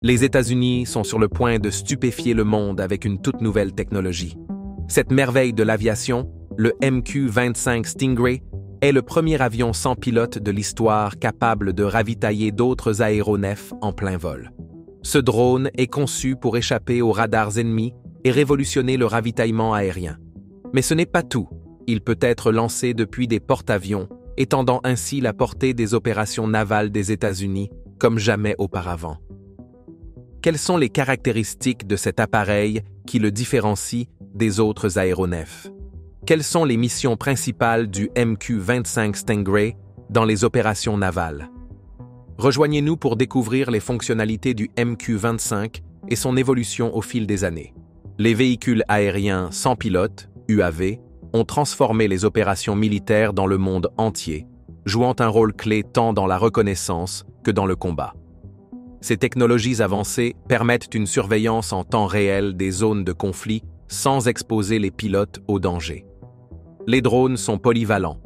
Les États-Unis sont sur le point de stupéfier le monde avec une toute nouvelle technologie. Cette merveille de l'aviation, le MQ-25 Stingray, est le premier avion sans pilote de l'histoire capable de ravitailler d'autres aéronefs en plein vol. Ce drone est conçu pour échapper aux radars ennemis et révolutionner le ravitaillement aérien. Mais ce n'est pas tout. Il peut être lancé depuis des porte-avions, étendant ainsi la portée des opérations navales des États-Unis comme jamais auparavant. Quelles sont les caractéristiques de cet appareil qui le différencient des autres aéronefs? Quelles sont les missions principales du MQ-25 Stingray dans les opérations navales? Rejoignez-nous pour découvrir les fonctionnalités du MQ-25 et son évolution au fil des années. Les véhicules aériens sans pilote, UAV, ont transformé les opérations militaires dans le monde entier, jouant un rôle clé tant dans la reconnaissance que dans le combat. Ces technologies avancées permettent une surveillance en temps réel des zones de conflit sans exposer les pilotes au danger. Les drones sont polyvalents.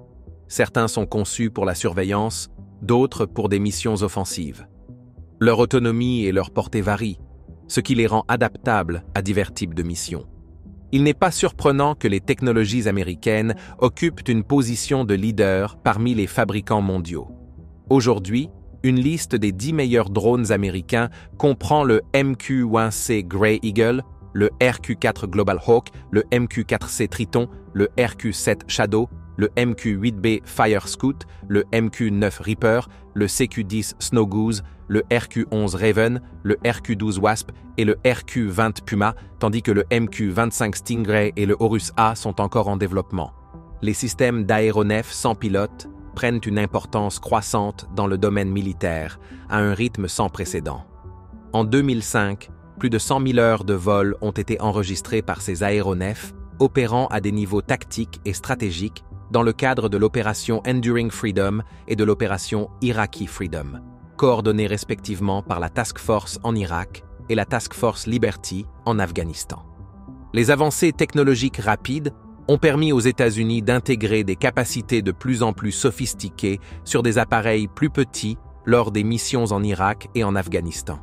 Certains sont conçus pour la surveillance, d'autres pour des missions offensives. Leur autonomie et leur portée varient, ce qui les rend adaptables à divers types de missions. Il n'est pas surprenant que les technologies américaines occupent une position de leader parmi les fabricants mondiaux. Aujourd'hui, une liste des 10 meilleurs drones américains comprend le MQ-1C Grey Eagle, le RQ-4 Global Hawk, le MQ-4C Triton, le RQ-7 Shadow, le MQ-8B Fire Scout, le MQ-9 Reaper, le CQ-10 Snow Goose, le RQ-11 Raven, le RQ-12 Wasp et le RQ-20 Puma, tandis que le MQ-25 Stingray et le Horus A sont encore en développement. Les systèmes d'aéronefs sans pilote prennent une importance croissante dans le domaine militaire, à un rythme sans précédent. En 2005, plus de 100 000 heures de vol ont été enregistrées par ces aéronefs, opérant à des niveaux tactiques et stratégiques dans le cadre de l'opération Enduring Freedom et de l'opération Iraqi Freedom, coordonnées respectivement par la Task Force en Irak et la Task Force Liberty en Afghanistan. Les avancées technologiques rapides ont permis aux États-Unis d'intégrer des capacités de plus en plus sophistiquées sur des appareils plus petits lors des missions en Irak et en Afghanistan.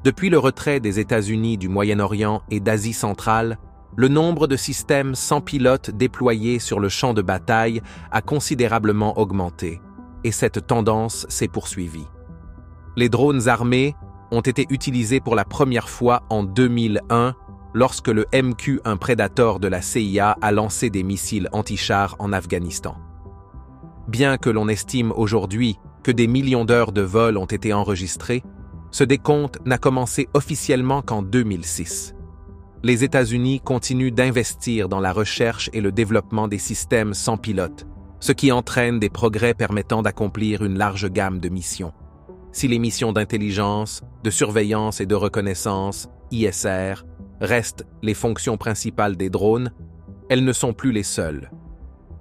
Depuis le retrait des États-Unis du Moyen-Orient et d'Asie centrale, le nombre de systèmes sans pilote déployés sur le champ de bataille a considérablement augmenté, et cette tendance s'est poursuivie. Les drones armés ont été utilisés pour la première fois en 2001 lorsque le MQ-1 Predator de la CIA a lancé des missiles anti-chars en Afghanistan. Bien que l'on estime aujourd'hui que des millions d'heures de vol ont été enregistrées, ce décompte n'a commencé officiellement qu'en 2006. Les États-Unis continuent d'investir dans la recherche et le développement des systèmes sans pilote, ce qui entraîne des progrès permettant d'accomplir une large gamme de missions. Si les missions d'intelligence, de surveillance et de reconnaissance, ISR, restent les fonctions principales des drones, elles ne sont plus les seules.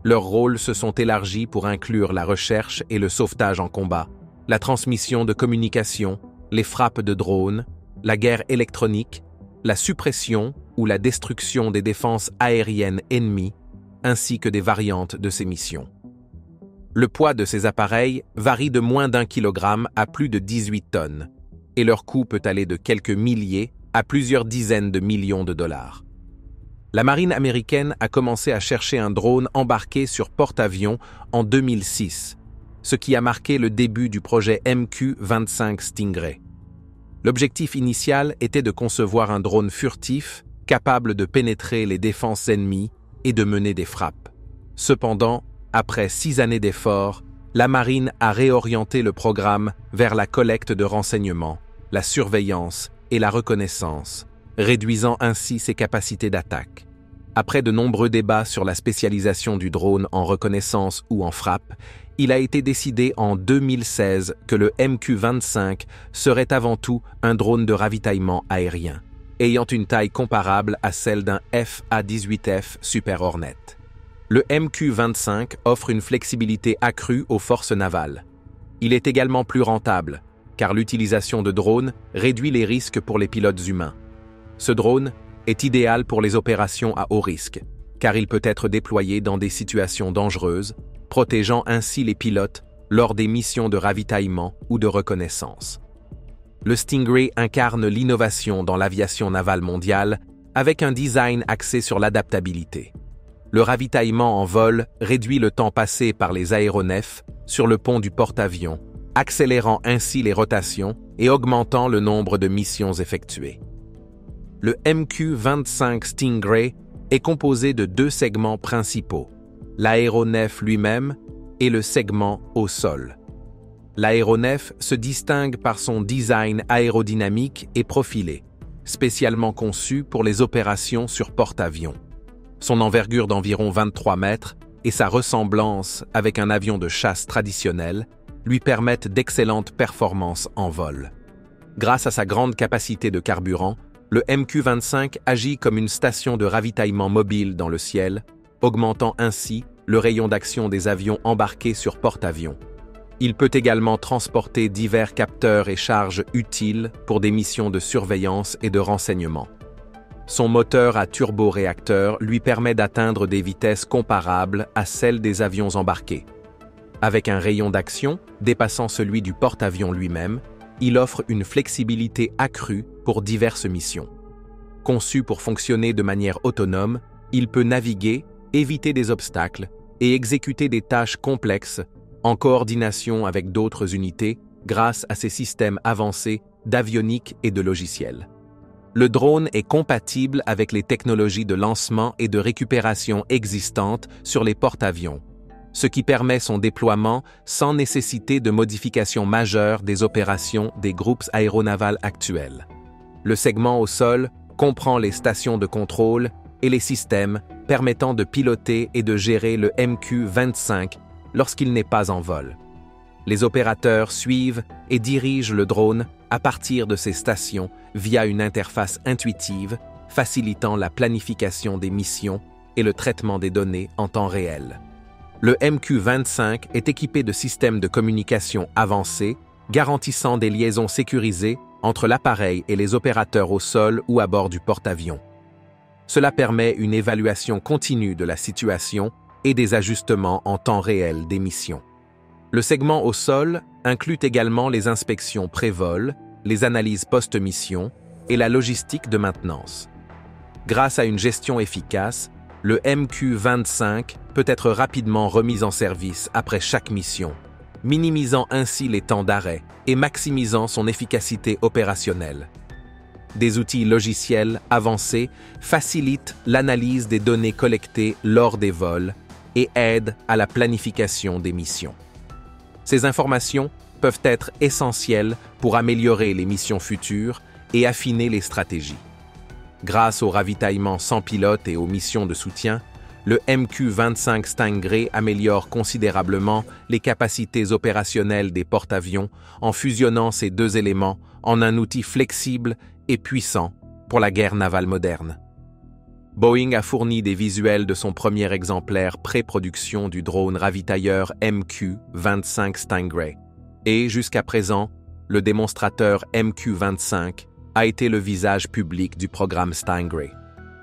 Leurs rôles se sont élargis pour inclure la recherche et le sauvetage en combat, la transmission de communications, les frappes de drones, la guerre électronique, la suppression ou la destruction des défenses aériennes ennemies, ainsi que des variantes de ces missions. Le poids de ces appareils varie de moins d'1 kilogramme à plus de 18 tonnes, et leur coût peut aller de quelques milliers à plusieurs dizaines de millions de dollars. La marine américaine a commencé à chercher un drone embarqué sur porte-avions en 2006, ce qui a marqué le début du projet MQ-25 Stingray. L'objectif initial était de concevoir un drone furtif capable de pénétrer les défenses ennemies et de mener des frappes. Cependant, après 6 années d'efforts, la marine a réorienté le programme vers la collecte de renseignements, la surveillance et la reconnaissance, réduisant ainsi ses capacités d'attaque. Après de nombreux débats sur la spécialisation du drone en reconnaissance ou en frappe, il a été décidé en 2016 que le MQ-25 serait avant tout un drone de ravitaillement aérien, ayant une taille comparable à celle d'un FA-18F Super Hornet. Le MQ-25 offre une flexibilité accrue aux forces navales. Il est également plus rentable, car l'utilisation de drones réduit les risques pour les pilotes humains. Ce drone est idéal pour les opérations à haut risque, car il peut être déployé dans des situations dangereuses, protégeant ainsi les pilotes lors des missions de ravitaillement ou de reconnaissance. le Stingray incarne l'innovation dans l'aviation navale mondiale avec un design axé sur l'adaptabilité. Le ravitaillement en vol réduit le temps passé par les aéronefs sur le pont du porte-avions, accélérant ainsi les rotations et augmentant le nombre de missions effectuées. Le MQ-25 Stingray est composé de deux segments principaux, l'aéronef lui-même et le segment au sol. L'aéronef se distingue par son design aérodynamique et profilé, spécialement conçu pour les opérations sur porte-avions. Son envergure d'environ 23 mètres et sa ressemblance avec un avion de chasse traditionnel lui permettent d'excellentes performances en vol. Grâce à sa grande capacité de carburant, le MQ-25 agit comme une station de ravitaillement mobile dans le ciel, augmentant ainsi le rayon d'action des avions embarqués sur porte-avions. Il peut également transporter divers capteurs et charges utiles pour des missions de surveillance et de renseignement. Son moteur à turboréacteur lui permet d'atteindre des vitesses comparables à celles des avions embarqués. Avec un rayon d'action dépassant celui du porte-avions lui-même, il offre une flexibilité accrue pour diverses missions. Conçu pour fonctionner de manière autonome, il peut naviguer, éviter des obstacles et exécuter des tâches complexes en coordination avec d'autres unités grâce à ses systèmes avancés d'avionique et de logiciels. Le drone est compatible avec les technologies de lancement et de récupération existantes sur les porte-avions, ce qui permet son déploiement sans nécessité de modification majeure des opérations des groupes aéronavals actuels. Le segment au sol comprend les stations de contrôle et les systèmes permettant de piloter et de gérer le MQ-25 lorsqu'il n'est pas en vol. Les opérateurs suivent et dirigent le drone à partir de ces stations via une interface intuitive, facilitant la planification des missions et le traitement des données en temps réel. Le MQ-25 est équipé de systèmes de communication avancés, garantissant des liaisons sécurisées entre l'appareil et les opérateurs au sol ou à bord du porte-avions. Cela permet une évaluation continue de la situation et des ajustements en temps réel des missions. Le segment au sol inclut également les inspections pré-vol, les analyses post-mission et la logistique de maintenance. Grâce à une gestion efficace, le MQ-25 peut être rapidement remis en service après chaque mission, minimisant ainsi les temps d'arrêt et maximisant son efficacité opérationnelle. Des outils logiciels avancés facilitent l'analyse des données collectées lors des vols et aident à la planification des missions. Ces informations peuvent être essentielles pour améliorer les missions futures et affiner les stratégies. Grâce au ravitaillement sans pilote et aux missions de soutien, le MQ-25 Stingray améliore considérablement les capacités opérationnelles des porte-avions en fusionnant ces deux éléments en un outil flexible et puissant pour la guerre navale moderne. Boeing a fourni des visuels de son premier exemplaire pré-production du drone ravitailleur MQ-25 Stingray. Et jusqu'à présent, le démonstrateur MQ-25 a été le visage public du programme Stingray.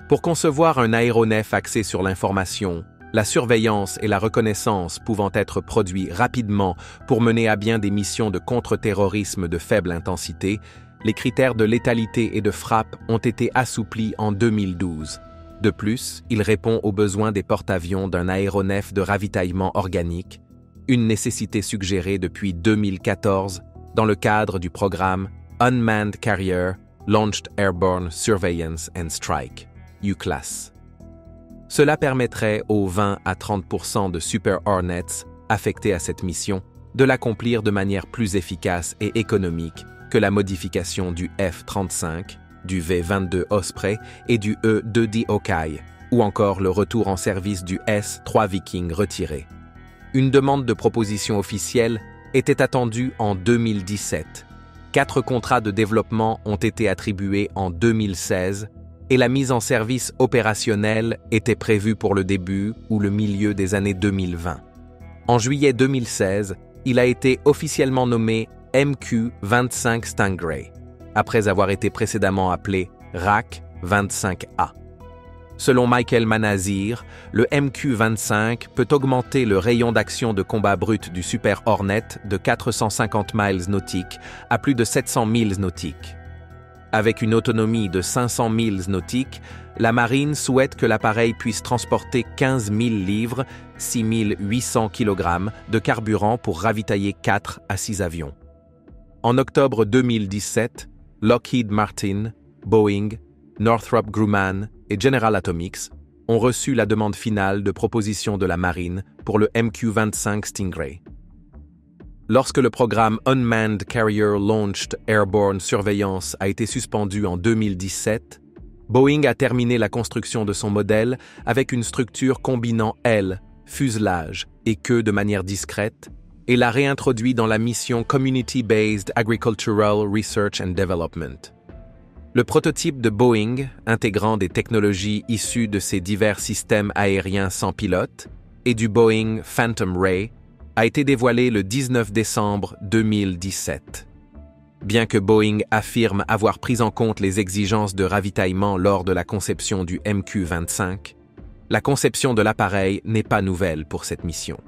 Pour concevoir un aéronef axé sur l'information, la surveillance et la reconnaissance pouvant être produits rapidement pour mener à bien des missions de contre-terrorisme de faible intensité, les critères de létalité et de frappe ont été assouplis en 2012. De plus, il répond aux besoins des porte-avions d'un aéronef de ravitaillement organique, une nécessité suggérée depuis 2014 dans le cadre du programme Unmanned Carrier Launched Airborne Surveillance and Strike, UCLASS. Cela permettrait aux 20 à 30% de Super Hornets affectés à cette mission de l'accomplir de manière plus efficace et économique que la modification du F-35, du V-22 Osprey et du E-2D Hawkeye, ou encore le retour en service du S-3 Viking retiré. Une demande de proposition officielle était attendue en 2017. 4 contrats de développement ont été attribués en 2016 et la mise en service opérationnelle était prévue pour le début ou le milieu des années 2020. En juillet 2016, il a été officiellement nommé MQ-25 Stingray, après avoir été précédemment appelé RAC-25A. Selon Michael Manazir, le MQ-25 peut augmenter le rayon d'action de combat brut du Super Hornet de 450 miles nautiques à plus de 700 milles nautiques. Avec une autonomie de 500 milles nautiques, la marine souhaite que l'appareil puisse transporter 15 000 livres, 6 800 kg de carburant pour ravitailler 4 à 6 avions. En octobre 2017, Lockheed Martin, Boeing, Northrop Grumman et General Atomics ont reçu la demande finale de proposition de la marine pour le MQ-25 Stingray. Lorsque le programme Unmanned Carrier Launched Airborne Surveillance a été suspendu en 2017, Boeing a terminé la construction de son modèle avec une structure combinant aile, fuselage et queue de manière discrète et l'a réintroduit dans la mission Community-Based Agricultural Research and Development. Le prototype de Boeing, intégrant des technologies issues de ses divers systèmes aériens sans pilote et du Boeing Phantom Ray, a été dévoilé le 19 décembre 2017. Bien que Boeing affirme avoir pris en compte les exigences de ravitaillement lors de la conception du MQ-25, la conception de l'appareil n'est pas nouvelle pour cette mission.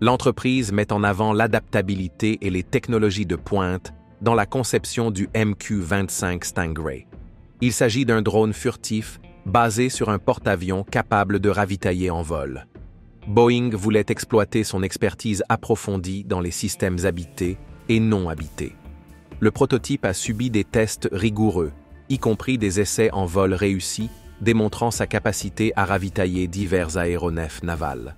L'entreprise met en avant l'adaptabilité et les technologies de pointe dans la conception du MQ-25 Stingray. Il s'agit d'un drone furtif basé sur un porte-avions capable de ravitailler en vol. Boeing voulait exploiter son expertise approfondie dans les systèmes habités et non habités. Le prototype a subi des tests rigoureux, y compris des essais en vol réussis, démontrant sa capacité à ravitailler divers aéronefs navals.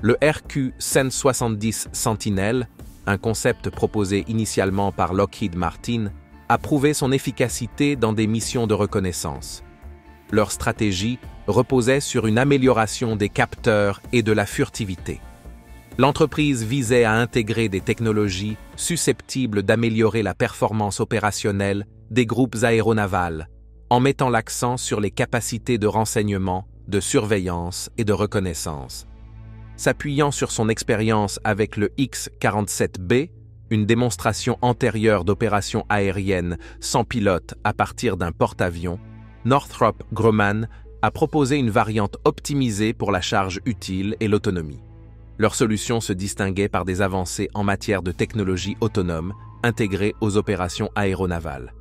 Le RQ-170 Sentinel, un concept proposé initialement par Lockheed Martin, a prouvé son efficacité dans des missions de reconnaissance. Leur stratégie reposait sur une amélioration des capteurs et de la furtivité. L'entreprise visait à intégrer des technologies susceptibles d'améliorer la performance opérationnelle des groupes aéronavals, en mettant l'accent sur les capacités de renseignement, de surveillance et de reconnaissance. S'appuyant sur son expérience avec le X-47B, une démonstration antérieure d'opérations aériennes sans pilote à partir d'un porte-avions, Northrop Grumman a proposé une variante optimisée pour la charge utile et l'autonomie. Leur solution se distinguait par des avancées en matière de technologie autonome intégrée aux opérations aéronavales.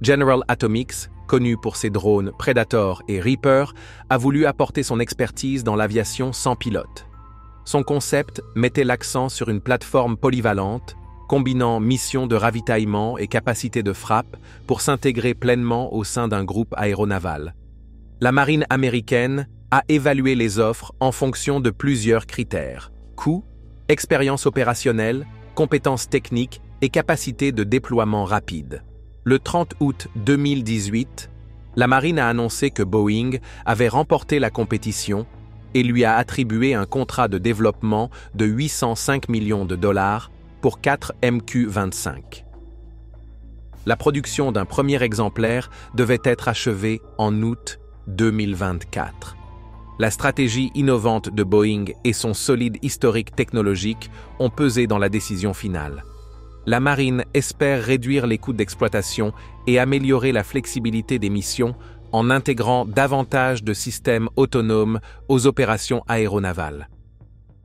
General Atomics, connu pour ses drones Predator et Reaper, a voulu apporter son expertise dans l'aviation sans pilote. Son concept mettait l'accent sur une plateforme polyvalente, combinant mission de ravitaillement et capacité de frappe pour s'intégrer pleinement au sein d'un groupe aéronaval. La marine américaine a évalué les offres en fonction de plusieurs critères: coût, expérience opérationnelle, compétences techniques et capacité de déploiement rapide. Le 30 août 2018, la marine a annoncé que Boeing avait remporté la compétition et lui a attribué un contrat de développement de 805 millions de dollars pour 4 MQ-25. La production d'un premier exemplaire devait être achevée en août 2024. La stratégie innovante de Boeing et son solide historique technologique ont pesé dans la décision finale. La marine espère réduire les coûts d'exploitation et améliorer la flexibilité des missions en intégrant davantage de systèmes autonomes aux opérations aéronavales.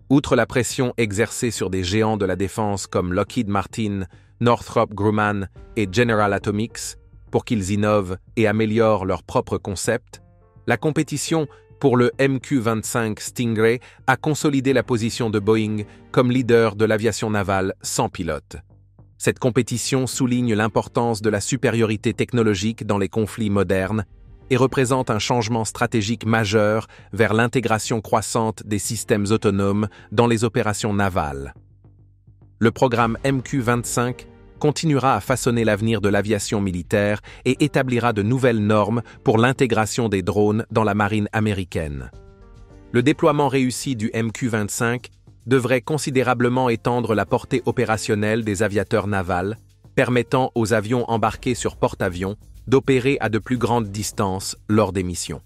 Outre la pression exercée sur des géants de la défense comme Lockheed Martin, Northrop Grumman et General Atomics pour qu'ils innovent et améliorent leurs propres concepts, la compétition pour le MQ-25 Stingray a consolidé la position de Boeing comme leader de l'aviation navale sans pilote. Cette compétition souligne l'importance de la supériorité technologique dans les conflits modernes et représente un changement stratégique majeur vers l'intégration croissante des systèmes autonomes dans les opérations navales. Le programme MQ-25 continuera à façonner l'avenir de l'aviation militaire et établira de nouvelles normes pour l'intégration des drones dans la marine américaine. Le déploiement réussi du MQ-25 devrait considérablement étendre la portée opérationnelle des aviateurs navals, permettant aux avions embarqués sur porte-avions d'opérer à de plus grandes distances lors des missions.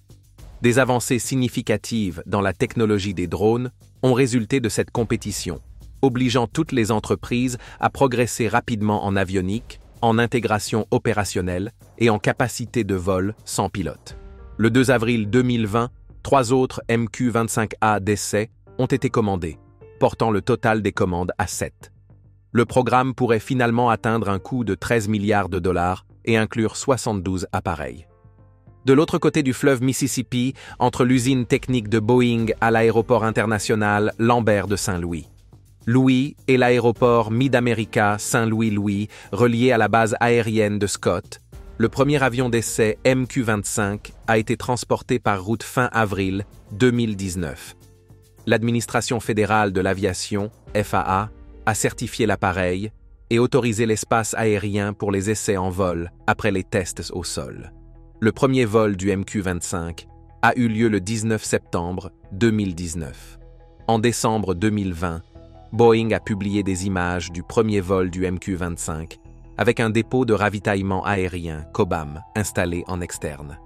Des avancées significatives dans la technologie des drones ont résulté de cette compétition, obligeant toutes les entreprises à progresser rapidement en avionique, en intégration opérationnelle et en capacité de vol sans pilote. Le 2 avril 2020, 3 autres MQ-25A d'essai ont été commandés, portant le total des commandes à 7. Le programme pourrait finalement atteindre un coût de 13 milliards de dollars et inclure 72 appareils. De l'autre côté du fleuve Mississippi, entre l'usine technique de Boeing à l'aéroport international Lambert de Saint-Louis. Louis et l'aéroport Mid-America Saint-Louis-Louis, relié à la base aérienne de Scott, le premier avion d'essai MQ-25 a été transporté par route fin avril 2019. L'administration fédérale de l'aviation, FAA, a certifié l'appareil et autorisé l'espace aérien pour les essais en vol après les tests au sol. Le premier vol du MQ-25 a eu lieu le 19 septembre 2019. En décembre 2020, Boeing a publié des images du premier vol du MQ-25 avec un dépôt de ravitaillement aérien, COBAM, installé en externe.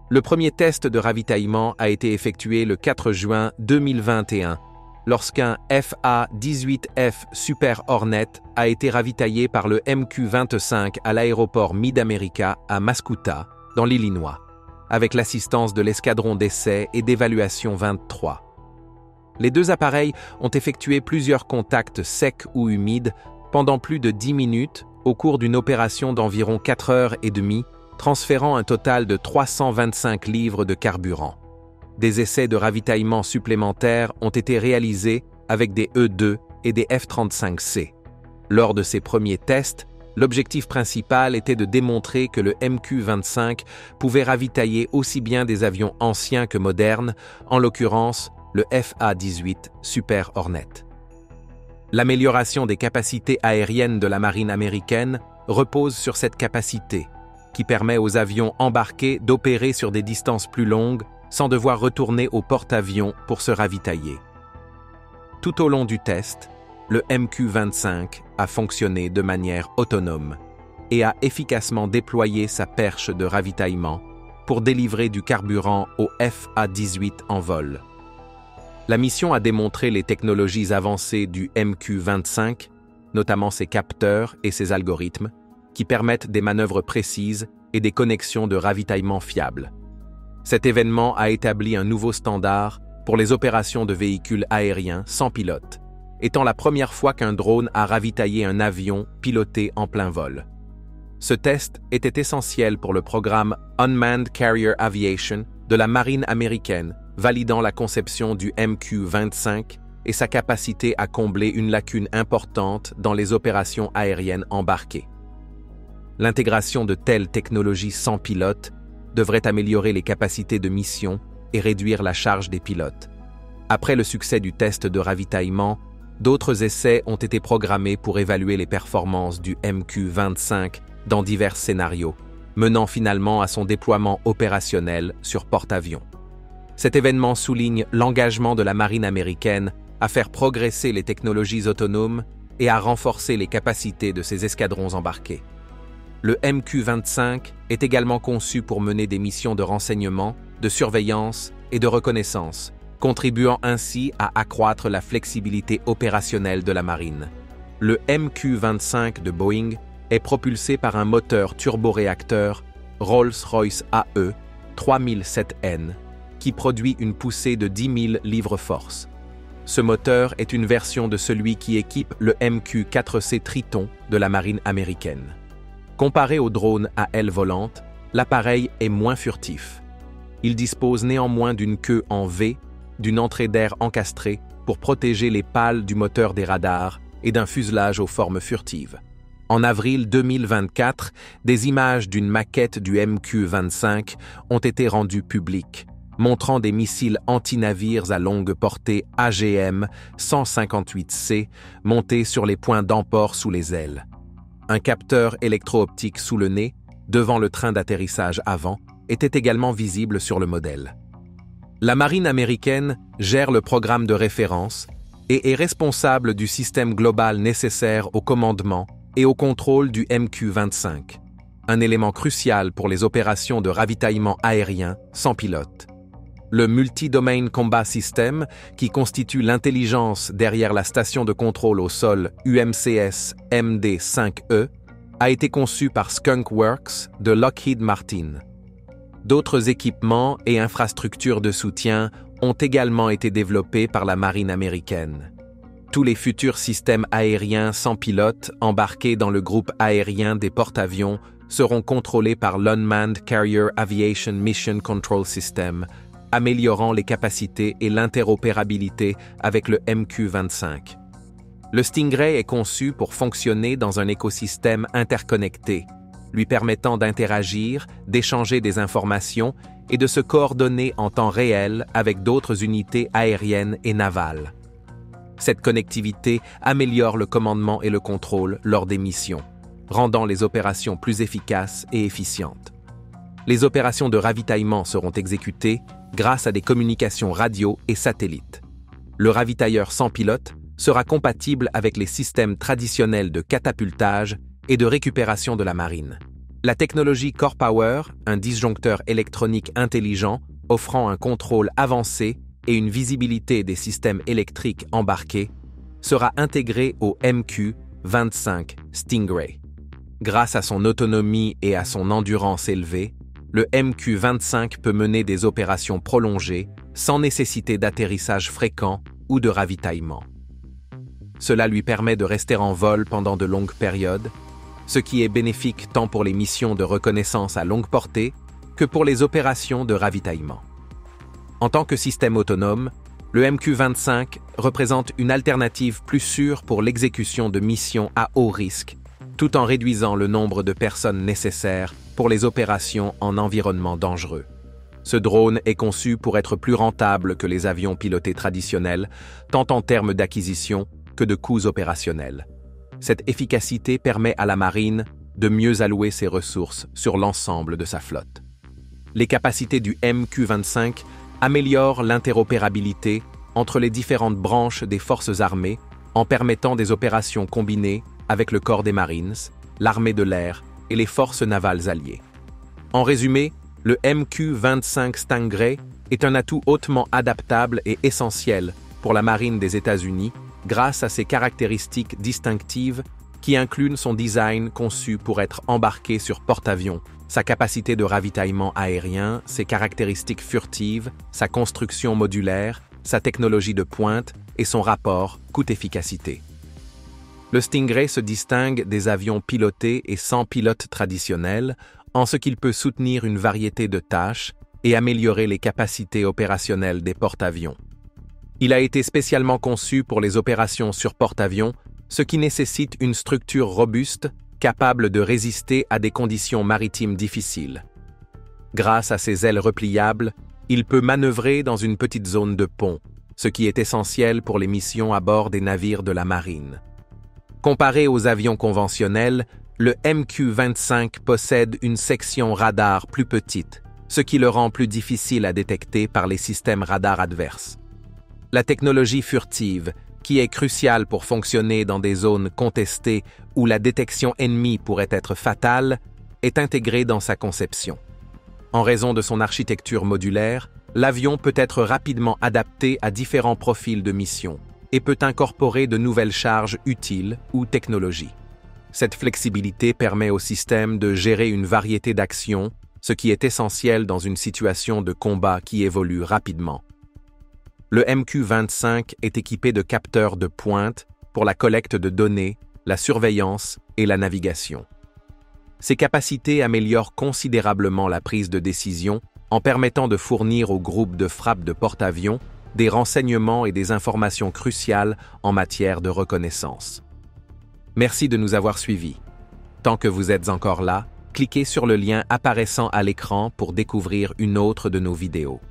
Le premier test de ravitaillement a été effectué le 4 juin 2021 lorsqu'un FA-18F Super Hornet a été ravitaillé par le MQ-25 à l'aéroport Mid-America à Mascouta, dans l'Illinois, avec l'assistance de l'escadron d'essai et d'évaluation 23. Les deux appareils ont effectué plusieurs contacts secs ou humides pendant plus de 10 minutes au cours d'une opération d'environ 4 heures et demie, transférant un total de 325 livres de carburant. Des essais de ravitaillement supplémentaires ont été réalisés avec des E-2 et des F-35C. Lors de ces premiers tests, l'objectif principal était de démontrer que le MQ-25 pouvait ravitailler aussi bien des avions anciens que modernes, en l'occurrence le FA-18 Super Hornet. L'amélioration des capacités aériennes de la marine américaine repose sur cette capacité, qui permet aux avions embarqués d'opérer sur des distances plus longues sans devoir retourner au porte-avions pour se ravitailler. Tout au long du test, le MQ-25 a fonctionné de manière autonome et a efficacement déployé sa perche de ravitaillement pour délivrer du carburant au FA-18 en vol. La mission a démontré les technologies avancées du MQ-25, notamment ses capteurs et ses algorithmes, qui permettent des manœuvres précises et des connexions de ravitaillement fiables. Cet événement a établi un nouveau standard pour les opérations de véhicules aériens sans pilote, étant la première fois qu'un drone a ravitaillé un avion piloté en plein vol. Ce test était essentiel pour le programme Unmanned Carrier Aviation de la marine américaine, validant la conception du MQ-25 et sa capacité à combler une lacune importante dans les opérations aériennes embarquées. L'intégration de telles technologies sans pilote devrait améliorer les capacités de mission et réduire la charge des pilotes. Après le succès du test de ravitaillement, d'autres essais ont été programmés pour évaluer les performances du MQ-25 dans divers scénarios, menant finalement à son déploiement opérationnel sur porte-avions. Cet événement souligne l'engagement de la marine américaine à faire progresser les technologies autonomes et à renforcer les capacités de ses escadrons embarqués. Le MQ-25 est également conçu pour mener des missions de renseignement, de surveillance et de reconnaissance, contribuant ainsi à accroître la flexibilité opérationnelle de la marine. Le MQ-25 de Boeing est propulsé par un moteur turboréacteur Rolls-Royce AE 3007N qui produit une poussée de 10 000 livres-force. Ce moteur est une version de celui qui équipe le MQ-4C Triton de la marine américaine. Comparé au drone à aile volante, l'appareil est moins furtif. Il dispose néanmoins d'une queue en V, d'une entrée d'air encastrée pour protéger les pales du moteur des radars et d'un fuselage aux formes furtives. En avril 2024, des images d'une maquette du MQ-25 ont été rendues publiques, montrant des missiles anti-navires à longue portée AGM-158C montés sur les points d'emport sous les ailes. Un capteur électro-optique sous le nez, devant le train d'atterrissage avant, était également visible sur le modèle. La marine américaine gère le programme de référence et est responsable du système global nécessaire au commandement et au contrôle du MQ-25, un élément crucial pour les opérations de ravitaillement aérien sans pilote. Le Multi-Domain Combat System, qui constitue l'intelligence derrière la station de contrôle au sol UMCS MD-5E, a été conçu par Skunk Works de Lockheed Martin. D'autres équipements et infrastructures de soutien ont également été développés par la marine américaine. Tous les futurs systèmes aériens sans pilote embarqués dans le groupe aérien des porte-avions seront contrôlés par l'Unmanned Carrier Aviation Mission Control System, améliorant les capacités et l'interopérabilité avec le MQ-25. Le Stingray est conçu pour fonctionner dans un écosystème interconnecté, lui permettant d'interagir, d'échanger des informations et de se coordonner en temps réel avec d'autres unités aériennes et navales. Cette connectivité améliore le commandement et le contrôle lors des missions, rendant les opérations plus efficaces et efficientes. Les opérations de ravitaillement seront exécutées grâce à des communications radio et satellites. Le ravitailleur sans pilote sera compatible avec les systèmes traditionnels de catapultage et de récupération de la marine. La technologie Core Power, un disjoncteur électronique intelligent offrant un contrôle avancé et une visibilité des systèmes électriques embarqués, sera intégrée au MQ-25 Stingray. Grâce à son autonomie et à son endurance élevée, le MQ-25 peut mener des opérations prolongées sans nécessité d'atterrissage fréquent ou de ravitaillement. Cela lui permet de rester en vol pendant de longues périodes, ce qui est bénéfique tant pour les missions de reconnaissance à longue portée que pour les opérations de ravitaillement. En tant que système autonome, le MQ-25 représente une alternative plus sûre pour l'exécution de missions à haut risque, tout en réduisant le nombre de personnes nécessaires pour les opérations en environnement dangereux. Ce drone est conçu pour être plus rentable que les avions pilotés traditionnels, tant en termes d'acquisition que de coûts opérationnels. Cette efficacité permet à la marine de mieux allouer ses ressources sur l'ensemble de sa flotte. Les capacités du MQ-25 améliorent l'interopérabilité entre les différentes branches des forces armées en permettant des opérations combinées avec le corps des Marines, l'armée de l'air et les forces navales alliées. En résumé, le MQ-25 Stingray est un atout hautement adaptable et essentiel pour la marine des États-Unis grâce à ses caractéristiques distinctives qui incluent son design conçu pour être embarqué sur porte-avions, sa capacité de ravitaillement aérien, ses caractéristiques furtives, sa construction modulaire, sa technologie de pointe et son rapport coût-efficacité. Le Stingray se distingue des avions pilotés et sans pilote traditionnels en ce qu'il peut soutenir une variété de tâches et améliorer les capacités opérationnelles des porte-avions. Il a été spécialement conçu pour les opérations sur porte-avions, ce qui nécessite une structure robuste capable de résister à des conditions maritimes difficiles. Grâce à ses ailes repliables, il peut manœuvrer dans une petite zone de pont, ce qui est essentiel pour les missions à bord des navires de la marine. Comparé aux avions conventionnels, le MQ-25 possède une section radar plus petite, ce qui le rend plus difficile à détecter par les systèmes radars adverses. La technologie furtive, qui est cruciale pour fonctionner dans des zones contestées où la détection ennemie pourrait être fatale, est intégrée dans sa conception. En raison de son architecture modulaire, l'avion peut être rapidement adapté à différents profils de mission et peut incorporer de nouvelles charges utiles ou technologies. Cette flexibilité permet au système de gérer une variété d'actions, ce qui est essentiel dans une situation de combat qui évolue rapidement. Le MQ-25 est équipé de capteurs de pointe pour la collecte de données, la surveillance et la navigation. Ces capacités améliorent considérablement la prise de décision en permettant de fournir au groupe de frappe de porte-avions des renseignements et des informations cruciales en matière de reconnaissance. Merci de nous avoir suivis. Tant que vous êtes encore là, cliquez sur le lien apparaissant à l'écran pour découvrir une autre de nos vidéos.